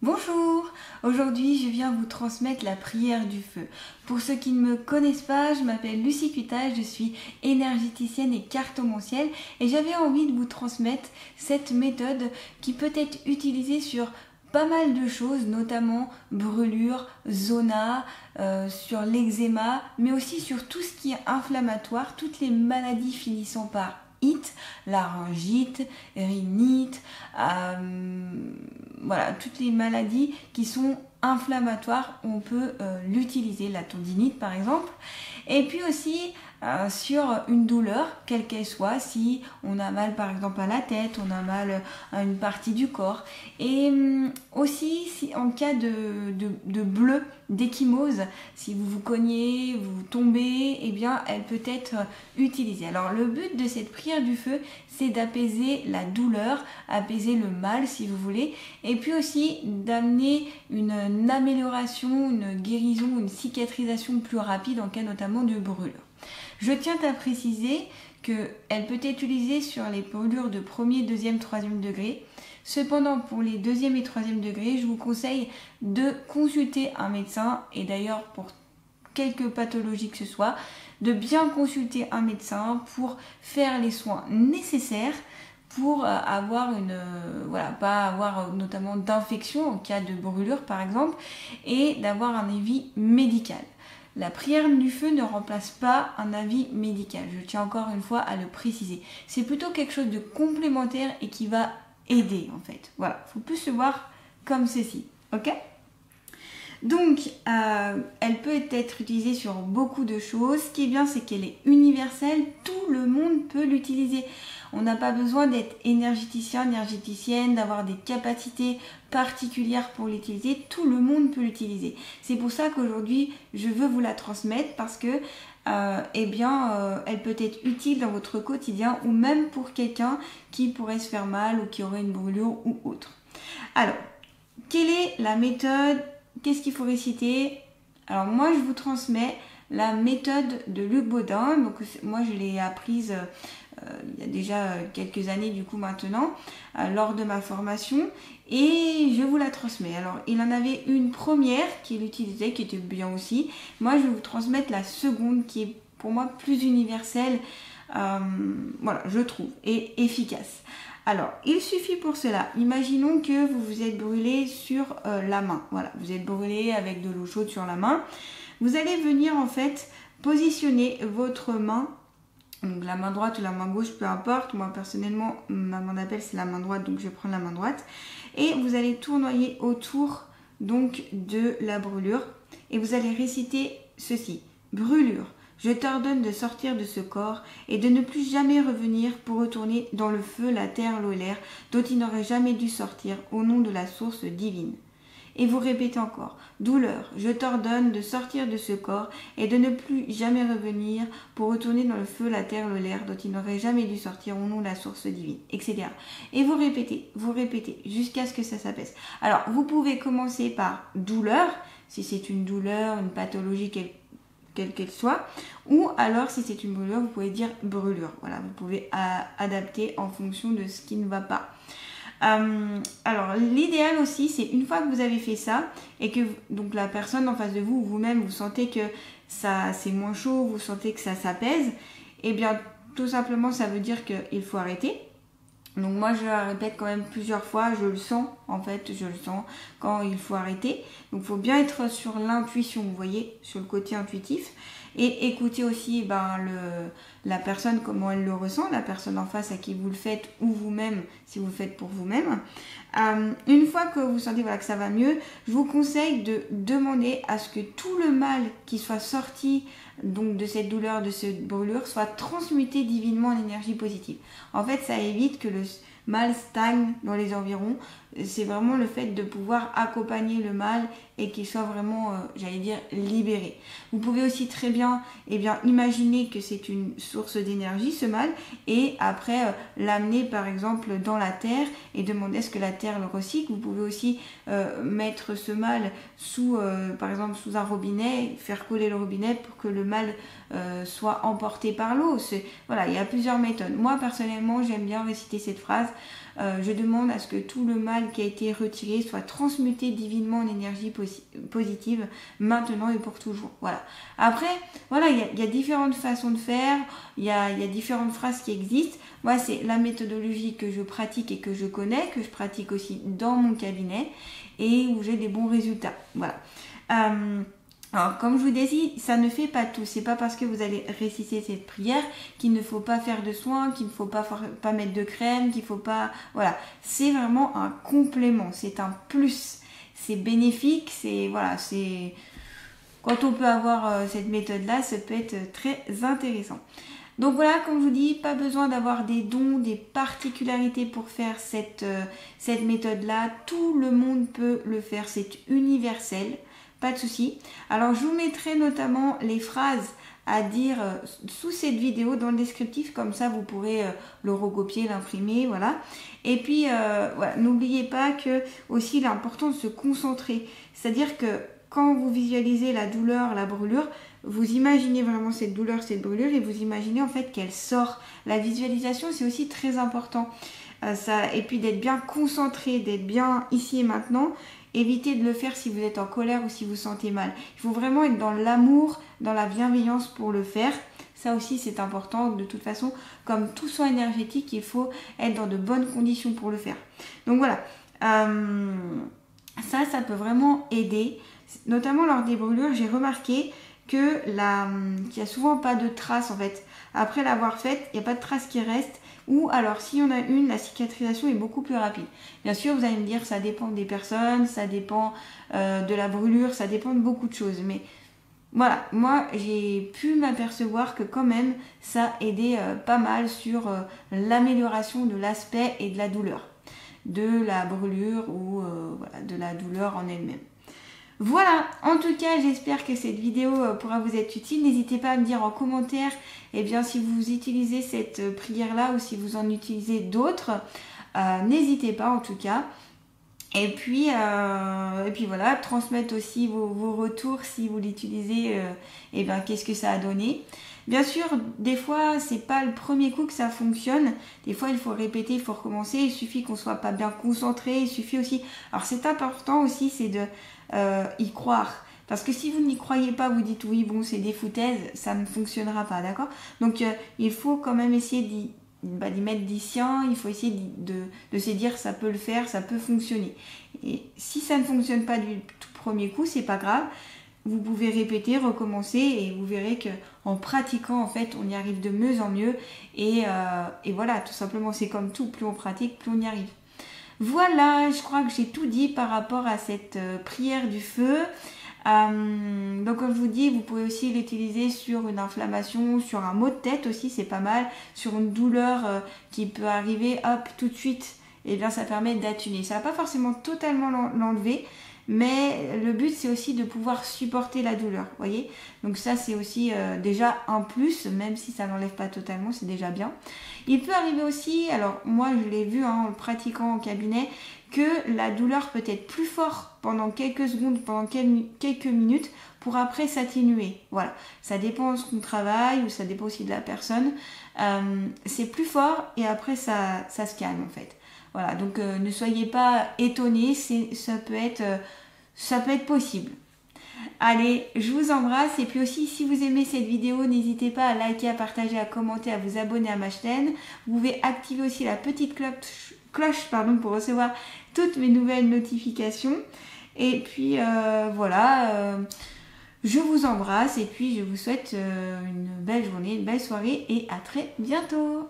Bonjour, aujourd'hui je viens vous transmettre la prière du feu. Pour ceux qui ne me connaissent pas, je m'appelle Lucie Cutage, je suis énergéticienne et cartomancienne et j'avais envie de vous transmettre cette méthode qui peut être utilisée sur pas mal de choses, notamment brûlures, zona, sur l'eczéma, mais aussi sur tout ce qui est inflammatoire, toutes les maladies finissant par it, laryngite, rhinite, voilà, toutes les maladies qui sont inflammatoires, on peut l'utiliser, la tendinite par exemple. Et puis aussi sur une douleur, quelle qu'elle soit, si on a mal par exemple à la tête, on a mal à une partie du corps. Et aussi si en cas de bleu, d'échymose, si vous vous cognez, vous tombez, eh bien elle peut être utilisée. Alors le but de cette prière du feu, c'est d'apaiser la douleur, apaiser le mal si vous voulez, et puis aussi d'amener une amélioration, une guérison, une cicatrisation plus rapide en cas notamment de brûlure. Je tiens à préciser qu'elle peut être utilisée sur les brûlures de premier, deuxième, troisième degré. Cependant, pour les deuxième et troisième degrés, je vous conseille de consulter un médecin, et d'ailleurs pour quelque pathologie que ce soit, de bien consulter un médecin pour faire les soins nécessaires pour avoir pas avoir notamment d'infection en cas de brûlure par exemple, et d'avoir un avis médical. La prière du feu ne remplace pas un avis médical, je tiens encore une fois à le préciser. C'est plutôt quelque chose de complémentaire et qui va aider en fait. Voilà, il faut plus se voir comme ceci, ok ? Donc, elle peut être utilisée sur beaucoup de choses. Ce qui est bien, c'est qu'elle est universelle. Tout le monde peut l'utiliser. On n'a pas besoin d'être énergéticien, énergéticienne, d'avoir des capacités particulières pour l'utiliser. Tout le monde peut l'utiliser. C'est pour ça qu'aujourd'hui, je veux vous la transmettre parce que elle peut être utile dans votre quotidien ou même pour quelqu'un qui pourrait se faire mal ou qui aurait une brûlure ou autre. Alors, quelle est la méthode ? Qu'est-ce qu'il faut réciter ? Alors moi je vous transmets la méthode de Luc Baudin. Donc moi je l'ai apprise il y a déjà quelques années du coup maintenant lors de ma formation et je vous la transmets. Alors il en avait une première qu'il utilisait qui était bien aussi. Moi je vais vous transmettre la seconde qui est pour moi plus universelle, voilà je trouve, et efficace. Alors, il suffit pour cela, imaginons que vous vous êtes brûlé sur la main. Voilà, vous êtes brûlé avec de l'eau chaude sur la main. Vous allez venir en fait positionner votre main, donc la main droite ou la main gauche, peu importe. Moi personnellement, ma main d'appel c'est la main droite, donc je vais prendre la main droite. Et vous allez tournoyer autour donc de la brûlure. Et vous allez réciter ceci, brûlure. Je t'ordonne de sortir de ce corps et de ne plus jamais revenir pour retourner dans le feu, la terre, l'eau et l'air dont il n'aurait jamais dû sortir au nom de la source divine. Et vous répétez encore, douleur, je t'ordonne de sortir de ce corps et de ne plus jamais revenir pour retourner dans le feu, la terre, l'eau et l'air dont il n'aurait jamais dû sortir au nom de la source divine, etc. Et vous répétez jusqu'à ce que ça s'apaise. Alors, vous pouvez commencer par douleur, si c'est une douleur, une pathologie quelle qu'elle soit, ou alors si c'est une brûlure, vous pouvez dire brûlure. Voilà, vous pouvez adapter en fonction de ce qui ne va pas. Alors l'idéal aussi, c'est une fois que vous avez fait ça et que donc la personne en face de vous, vous-même, vous sentez que ça c'est moins chaud, vous sentez que ça s'apaise, et bien tout simplement ça veut dire qu'il faut arrêter. Donc moi je la répète quand même plusieurs fois, je le sens en fait, je le sens quand il faut arrêter. Donc il faut bien être sur l'intuition, vous voyez, sur le côté intuitif. Et écouter aussi la personne, comment elle le ressent, la personne en face à qui vous le faites ou vous-même, si vous le faites pour vous-même. Une fois que vous sentez que ça va mieux, je vous conseille de demander à ce que tout le mal qui soit sorti donc de cette douleur, de cette brûlure, soit transmuté divinement en énergie positive. En fait, ça évite que le mal stagne dans les environs. C'est vraiment le fait de pouvoir accompagner le mal et qu'il soit vraiment, libéré. Vous pouvez aussi très bien, imaginer que c'est une source d'énergie, ce mal, et après l'amener par exemple dans la terre et demander à ce que la terre le recycle. Vous pouvez aussi mettre ce mal par exemple sous un robinet, faire couler le robinet pour que le mal soit emporté par l'eau. Voilà, il y a plusieurs méthodes. Moi personnellement, j'aime bien réciter cette phrase. Je demande à ce que tout le mal qui a été retiré soit transmuté divinement en énergie positive, maintenant et pour toujours. Voilà. Après, voilà, il y a différentes façons de faire, il y a différentes phrases qui existent. Moi, c'est la méthodologie que je pratique et que je connais, que je pratique aussi dans mon cabinet et où j'ai des bons résultats. Voilà. Alors, comme je vous l'ai dit, ça ne fait pas tout. C'est pas parce que vous allez réciter cette prière qu'il ne faut pas faire de soins, qu'il ne faut pas mettre de crème, qu'il faut pas... Voilà. C'est vraiment un complément. C'est un plus. C'est bénéfique. C'est... Voilà. C'est... Quand on peut avoir cette méthode-là, ça peut être très intéressant. Donc voilà, comme je vous dis, pas besoin d'avoir des dons, des particularités pour faire cette méthode-là. Tout le monde peut le faire. C'est universel. Pas de souci. Alors je vous mettrai notamment les phrases à dire sous cette vidéo dans le descriptif, comme ça vous pourrez le recopier, l'imprimer, voilà. Et puis voilà, n'oubliez pas que aussi il est important de se concentrer. C'est-à-dire que quand vous visualisez la douleur, la brûlure, vous imaginez vraiment cette douleur, cette brûlure et vous imaginez en fait qu'elle sort. La visualisation, c'est aussi très important. Et puis d'être bien concentré, d'être bien ici et maintenant. Évitez de le faire si vous êtes en colère ou si vous sentez mal. Il faut vraiment être dans l'amour, dans la bienveillance pour le faire. Ça aussi, c'est important. De toute façon, comme tout soin énergétique, il faut être dans de bonnes conditions pour le faire. Donc voilà, ça peut vraiment aider. Notamment lors des brûlures, j'ai remarqué qu'il n'y a souvent pas de traces en fait. Après l'avoir faite, il n'y a pas de traces qui restent. Ou alors, s'il y en a une, la cicatrisation est beaucoup plus rapide. Bien sûr, vous allez me dire, ça dépend des personnes, ça dépend de la brûlure, ça dépend de beaucoup de choses. Mais voilà, moi, j'ai pu m'apercevoir que quand même, ça aidait pas mal sur l'amélioration de l'aspect et de la douleur. De la brûlure ou voilà, de la douleur en elle-même. Voilà, en tout cas, j'espère que cette vidéo pourra vous être utile. N'hésitez pas à me dire en commentaire si vous utilisez cette prière-là ou si vous en utilisez d'autres. N'hésitez pas en tout cas. Et puis voilà, transmettre aussi vos retours si vous l'utilisez, qu'est-ce que ça a donné. Bien sûr, des fois, c'est pas le premier coup que ça fonctionne. Des fois, il faut répéter, il faut recommencer. Il suffit qu'on soit pas bien concentré. Il suffit aussi... Alors, c'est important aussi, c'est de y croire. Parce que si vous n'y croyez pas, vous dites oui, bon, c'est des foutaises, ça ne fonctionnera pas, d'accord? Donc, il faut quand même essayer d'y mettre des siens. Il faut essayer de se dire ça peut le faire, ça peut fonctionner. Et si ça ne fonctionne pas du tout premier coup, c'est pas grave. Vous pouvez répéter, recommencer et vous verrez que en pratiquant, en fait, on y arrive de mieux en mieux. Et voilà, tout simplement, c'est comme tout, plus on pratique, plus on y arrive. Voilà, je crois que j'ai tout dit par rapport à cette prière du feu. Donc comme je vous dis, vous pouvez aussi l'utiliser sur une inflammation, sur un maux de tête aussi, c'est pas mal. Sur une douleur qui peut arriver, hop, tout de suite, et bien ça permet d'atténuer. Ça va pas forcément totalement l'enlever. Mais le but, c'est aussi de pouvoir supporter la douleur, voyez. Donc ça, c'est aussi déjà un plus, même si ça n'enlève pas totalement, c'est déjà bien. Il peut arriver aussi, alors moi, je l'ai vu en le pratiquant en cabinet, que la douleur peut être plus forte pendant quelques secondes, pendant quelques minutes, pour après s'atténuer. Voilà, ça dépend de ce qu'on travaille, ou ça dépend aussi de la personne. C'est plus fort, et après, ça se calme, en fait. Voilà, donc ne soyez pas étonnés, ça peut être possible. Allez, je vous embrasse et puis aussi si vous aimez cette vidéo, n'hésitez pas à liker, à partager, à commenter, à vous abonner à ma chaîne. Vous pouvez activer aussi la petite cloche pour recevoir toutes mes nouvelles notifications. Et puis voilà, je vous embrasse et puis je vous souhaite une belle journée, une belle soirée et à très bientôt.